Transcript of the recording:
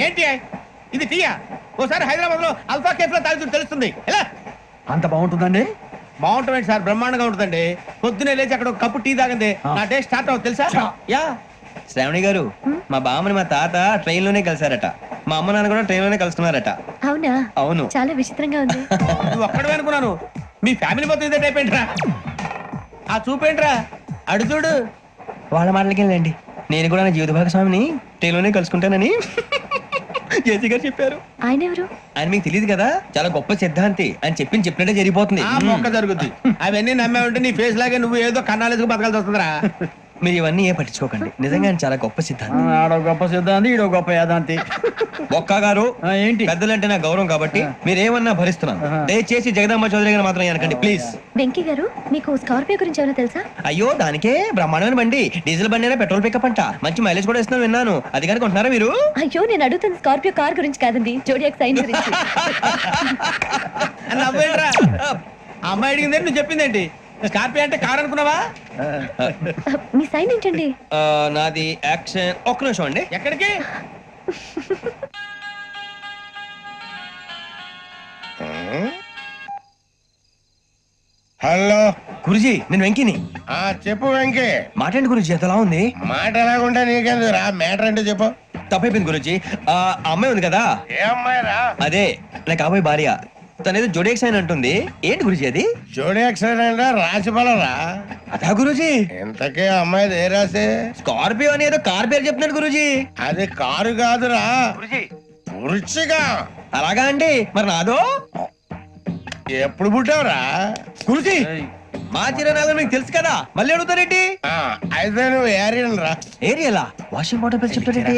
ఏంటి ఇది టీయా? ఓసారి హైదరాబాద్ లో అల్ఫా కేఫ్ లో తాగుతూ తెలుస్తుంది. ఎలా అంత బాగుంటుందండి? బాగుంటుంది సార్, బ్రహ్మాండంగా ఉంటుందండి. పొద్దునే లేచి అక్కడ ఒక కప్పు టీ తాగింది నా డే స్టార్ట్ అవుతుంది తెలుసా? యా. శ్రావణి గారు, మా బామ్మని మా తాత ట్రైన్ లోనే కలిసారట. మా అమ్మ నాన్న కూడా ట్రైన్ లోనే కలుస్తున్నారట. అవునా? అవును. చాలా విచిత్రంగా ఉంది. నువ్వు ఒక్కడే అనుకున్నాను, మీ ఫ్యామిలీ మొత్తం ఇదే టైప్ ఏంట్రా? ఆ చూపేంట్రా, అడు చూడు. వాళ్ళ మాటలకి వెళ్ళండి, నేను కూడా నా జీవిత భాగస్వామిని ట్రైన్ లోనే కలుసుకుంటానని జేసీ గారు చెప్పారు. ఆయన ఎవరు? ఆయన మీకు తెలియదు కదా, చాలా గొప్ప సిద్ధాంతి అని చెప్పినట్టే జరిగిపోతుంది. ఆ మొక్క జరుగుద్ది. అవన్నీ నమ్మే ఉంటే నీ ఫేస్ లాగే నువ్వు ఏదో కన్నాలేసుకు బతకాల్సి వస్తుందిరా. మీరు ఇవన్నీ ఏ పట్టించుకోకండి, నిజంగా ఆయన చాలా గొప్ప సిద్ధాంతి. ఆడో గొప్ప సిద్ధాంతి, ఈడో గొప్ప యాదాంతి. బొక్క గారు, ఏంటి? పెద్దలంటే నా గౌరవం కాబట్టి మీరేమన్నా భరిస్తున్నాను. దయచేసి జగదాంబ చౌదరి గారు మాత్రం అనకండి ప్లీజ్. వెంకీ గారు, మీకు స్కార్పియో గురించి ఏమైనా తెలుసా? అయ్యో, దానికే బ్రహ్మాండమైన బండి, డీజిల్ బండి అయినా పెట్రోల్ పికప్ అంట, మంచి మైలేజ్ కూడా ఇస్తున్నాను విన్నాను. అది కనుక ఉంటున్నారా మీరు? అయ్యో, నేను అడుగుతున్న స్కార్పియో కార్ గురించి కాదండి, జోడియాక్ సైన్ గురించి. నవ్వేంట్రా? ఆ అమ్మాయి అడిగిందే నువ్వు చెప్పిందేంటి? స్కార్పియో అంటే కార్ అనుకున్నావా? మీ సైన్ ఏంటండి? నాది యాక్షన్. ఒక్క నిమిషం అండి. ఎక్కడికి? హలో గురుజీ, నేను వెంకిని. చెప్పు వెంకీ. మాట్లాడండి గురుజీ, ఎంతలా ఉంది? మాట ఎలాగుంటా నీకెందుకు రా, మ్యాటర్ అంటే చెప్పు. తప్పైపోయింది గురుజీ. ఆ అమ్మాయి ఉంది కదా, ఏ అమ్మాయి రా? అదే నా కాబోయే భార్య. తనేదో జోడేక్ సైన్ అంటుంది. ఏంటి గురుజీ అది? జోడి యాక్సిడెంట్ రాసి రా. అదా గురుజీ? ఇంతకే అమ్మాయి ఏ రాసి? స్కార్పియో అని ఏదో కార్ పేరు చెప్తున్నాడు గురుజీ. అది కారు కాదురా, పురుచిగా. అలాగా అండి, మరి నాదో? ఎప్పుడు పుట్టావురా? గురుజీ, మా చిరునాలు మీకు తెలుసు కదా, మళ్ళీ అడుగుతారేంటి? అయితే నువ్వు ఏరియన్ రా. ఏరియలా? వాషింగ్ వాటర్ పేరు చెప్తారేంటి?